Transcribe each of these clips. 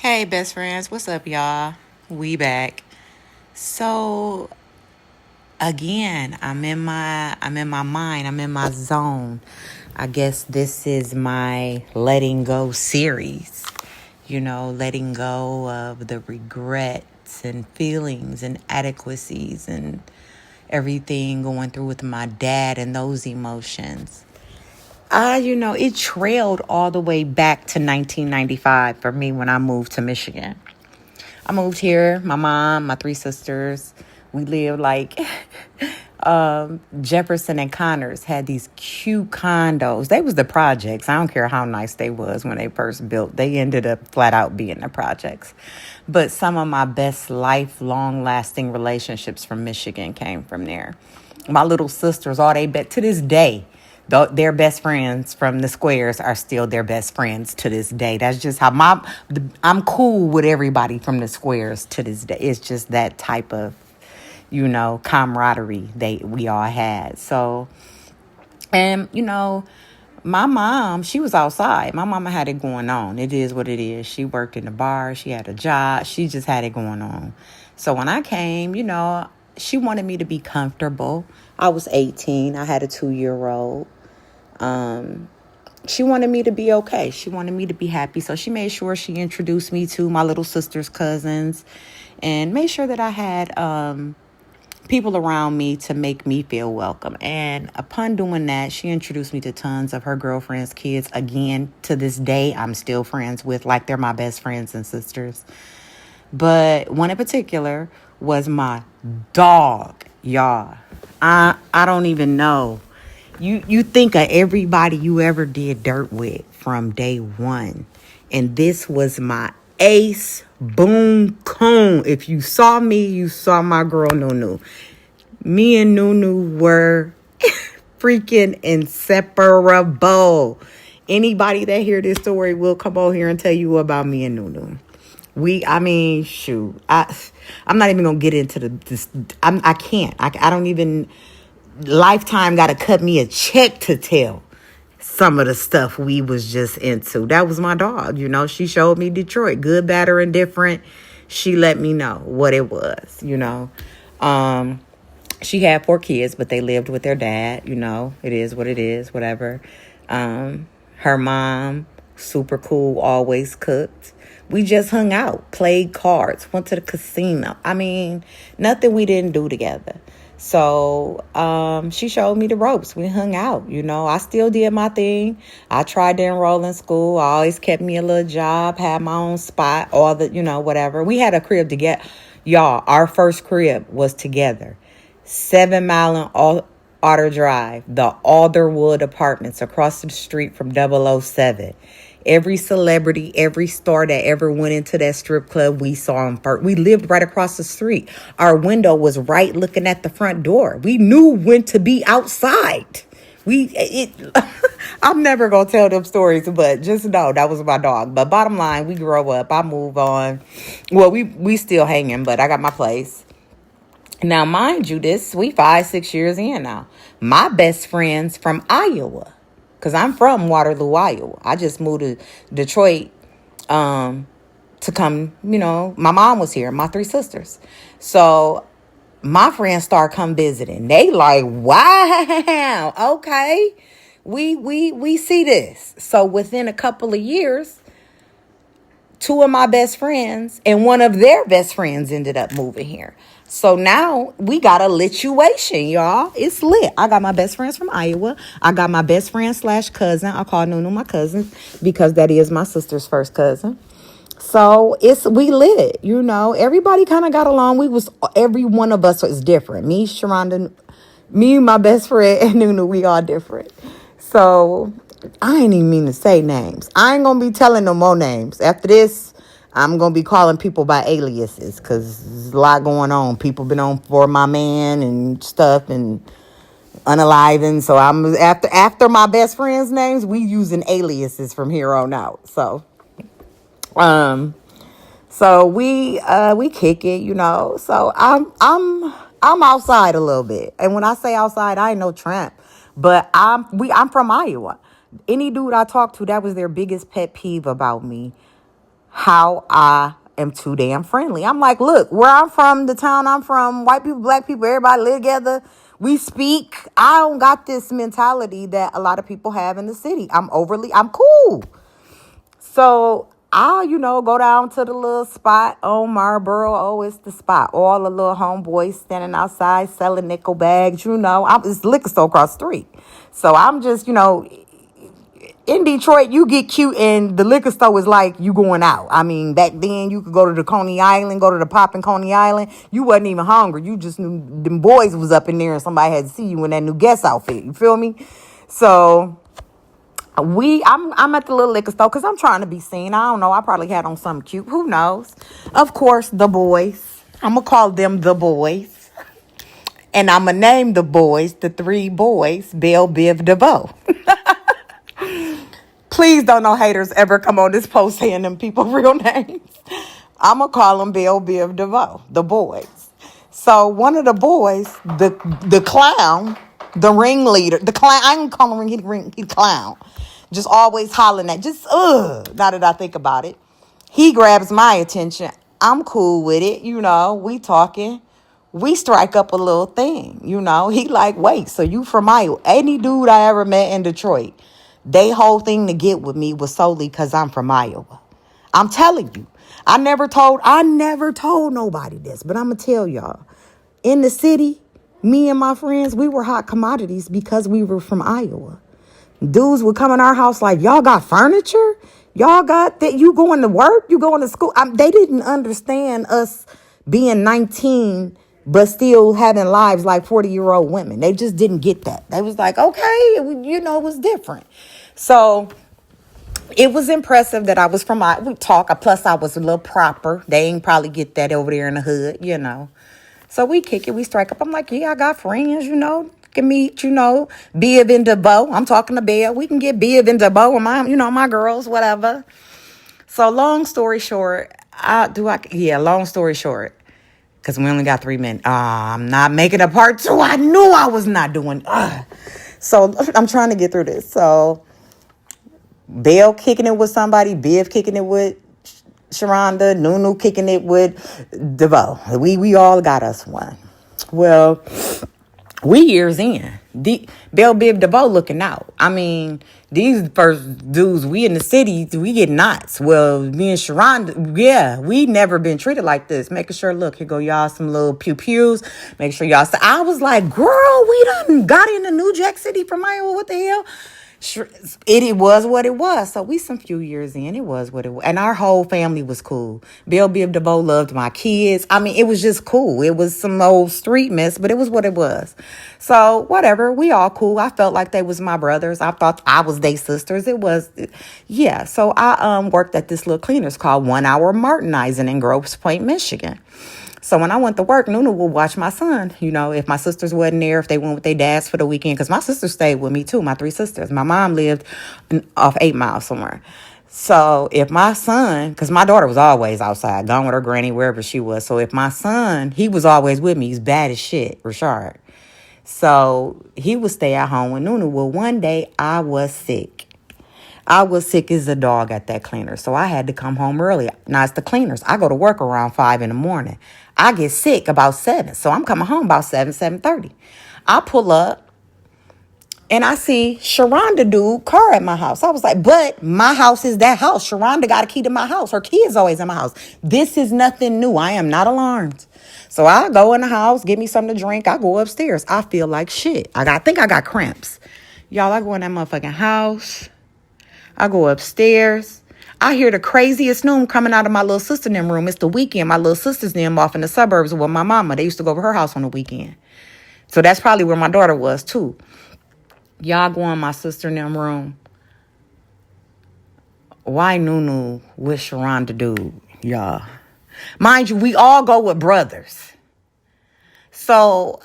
Hey, best friends, what's up, y'all? We back. So again, I'm in my mind, I'm in my zone. I guess this is my letting go series. Letting go of the regrets and feelings and adequacies and everything going through with my dad and those emotions. It trailed all the way back to 1995 for me when I moved to Michigan. I moved here, my mom, my three sisters. We lived like Jefferson and Connors had these cute condos. They was the projects. I don't care how nice they was when they first built. They ended up flat out being the projects. But some of my best lifelong lasting relationships from Michigan came from there. My little sisters, all they bet to this day, their best friends from the squares are still their best friends to this day. That's just how I'm cool with everybody from the squares to this day. It's just that type of, camaraderie we all had. So, and my mom, she was outside. My mama had it going on. It is what it is. She worked in the bar. She had a job. She just had it going on. So when I came, she wanted me to be comfortable. I was 18. I had a 2-year-old. She wanted me to be okay. She wanted me to be happy. So she made sure she introduced me to my little sister's cousins and made sure that I had people around me to make me feel welcome. And upon doing that, she introduced me to tons of her girlfriends' kids. Again, to this day, I'm still friends with, like they're my best friends and sisters. But one in particular was my dog, y'all. I don't even know. You think of everybody you ever did dirt with from day one. And this was my ace boom coon. If you saw me, you saw my girl Nunu. Me and Nunu were freaking inseparable. Anybody that hear this story will come over here and tell you about me and Nunu. Shoot. I'm not even gonna get into this. I can't. I don't even. Lifetime got to cut me a check to tell some of the stuff we was just into. That was my dog. She showed me Detroit, good, bad, or indifferent. She let me know what it was. She had 4 kids, but they lived with their dad. It is what it is, whatever. Her mom, super cool, always cooked. We just hung out, played cards, went to the casino. Nothing we didn't do together. So she showed me the ropes. We hung out. I still did my thing. I tried to enroll in school. I always kept me a little job, had my own spot, all the, whatever. We had a crib together. Y'all, our first crib was together. 7 Mile and Otter Drive, the Alderwood Apartments across the street from 007. Every celebrity, every star that ever went into that strip club, we saw them first. We lived right across the street. Our window was right looking at the front door. We knew when to be outside. I'm never going to tell them stories, but just know that was my dog. But bottom line, we grow up. I move on. Well, we still hanging, but I got my place. Now, mind you, we 5-6 years in now. My best friend's from Iowa. Because I'm from Waterloo, Iowa. I just moved to Detroit to come, my mom was here, my 3 sisters. So my friends start come visiting. They like, wow, okay. We see this. So within a couple of years, 2 of my best friends and one of their best friends ended up moving here. So now we got a lituation, y'all. It's lit. I got my best friends from Iowa. I got my best friend / cousin. I call Nunu my cousin because that is my sister's first cousin. So we lit, Everybody kind of got along. Every one of us was different. Me, Sharonda, me, my best friend, and Nunu, we all different. So I ain't even mean to say names. I ain't gonna be telling no more names. After this, I'm going to be calling people by aliases because there's a lot going on. People been on For My Man and stuff and unaliving. So I'm after my best friends' names, we using aliases from here on out. So, we kick it. So I'm outside a little bit. And when I say outside, I ain't no tramp. But I'm from Iowa. Any dude I talk to, that was their biggest pet peeve about me. how I am too damn friendly. I'm like, look, where I'm from, the town I'm from, white people, black people, everybody live together. We speak. I don't got this mentality that a lot of people have in the city. I'm cool. So I'll, go down to the little spot on Marlboro. Oh, it's the spot. All the little homeboys standing outside selling nickel bags. It's liquor store across the street. So I'm just, in Detroit, you get cute and the liquor store is like you going out. I mean, back then you could go to the Coney Island, go to the Pop in Coney Island. You wasn't even hungry. You just knew them boys was up in there and somebody had to see you in that new guest outfit. You feel me? So I'm at the little liquor store because I'm trying to be seen. I don't know. I probably had on something cute. Who knows? Of course, the boys. I'm going to call them the boys. And I'm going to name the boys, the three boys, Belle, Biv, DeVoe. Please don't no haters ever come on this post saying them people real names. I'm going to call them Belle, Biv, DeVoe, the boys. So one of the boys, the clown, the ringleader, the clown, I ain't calling him he clown. Just always hollering at, now that I think about it. He grabs my attention. I'm cool with it, we talking. We strike up a little thing, He like, wait, so you from Iowa? Any dude I ever met in Detroit, they whole thing to get with me was solely because I'm from Iowa. I'm telling you. I never told nobody this, but I'm going to tell y'all. In the city, me and my friends, we were hot commodities because we were from Iowa. Dudes would come in our house like, y'all got furniture? Y'all got that? You going to work? You going to school? They didn't understand us being 19, but still having lives like 40-year-old women. They just didn't get that. They was like, okay, it was different. So it was impressive that I was from, we talk, plus I was a little proper. They ain't probably get that over there in the hood, So we kick it, we strike up. I'm like, yeah, I got friends, can meet, Biv and DeVoe. I'm talking to Belle. We can get Biv and DeVoe and my girls, whatever. So long story short, long story short, because we only got 3 minutes. I'm not making a part 2. I knew I was not doing. So I'm trying to get through this. So Belle kicking it with somebody, Biv kicking it with Sharonda, Nunu kicking it with DeVoe. We all got us one. Well, we years in. Belle, Biv, DeVoe looking out. I mean, these first dudes, we in the city, we get knots. Well, me and Sharonda, yeah, we never been treated like this. Making sure, look, here go y'all some little pew-pews. Make sure y'all, I was like, girl, we done got into New Jack City from Iowa. What the hell? It was what it was. So we some few years in, it was what it was. And our whole family was cool. Belle, Biv, DeVoe loved my kids. I mean, it was just cool. It was some old street mess, but it was what it was. So whatever, we all cool. I felt like they was my brothers. I thought I was their sisters. It was, yeah. So I worked at this little cleaners called 1 Hour Martinizing in Grosse Pointe, Michigan. So when I went to work, Nuna would watch my son. If my sisters wasn't there, if they went with their dads for the weekend, because my sisters stayed with me too, my 3 sisters. My mom lived off 8 miles somewhere. So if my son, because my daughter was always outside, gone with her granny, wherever she was. So if my son, he was always with me. He's bad as shit, Richard. So he would stay at home with Nuna. Well, one day I was sick. I was sick as a dog at that cleaner, so I had to come home early. Now, it's the cleaners. I go to work around 5 in the morning. I get sick about 7, so I'm coming home about 7:30. I pull up, and I see Sharonda dude car at my house. I was like, but my house is that house. Sharonda got a key to my house. Her key is always in my house. This is nothing new. I am not alarmed. So I go in the house, get me something to drink. I go upstairs. I feel like shit. I think I got cramps. Y'all, I go in that motherfucking house. I go upstairs. I hear the craziest noom coming out of my little sister in them room. It's the weekend. My little sister's them off in the suburbs with my mama. They used to go over her house on the weekend. So that's probably where my daughter was too. Y'all go in my sister in them room. Why Nunu with Sharonda dude, y'all? Mind you, we all go with brothers. So,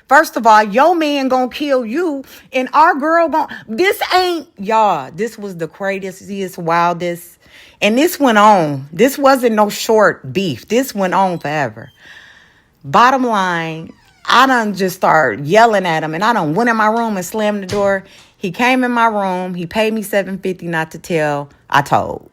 first of all, your man gonna kill you, and our girl this ain't, y'all, this was the craziest, wildest, and this went on. This wasn't no short beef. This went on forever. Bottom line, I done just started yelling at him, and I done went in my room and slammed the door. He came in my room. He paid me $750 not to tell. I told.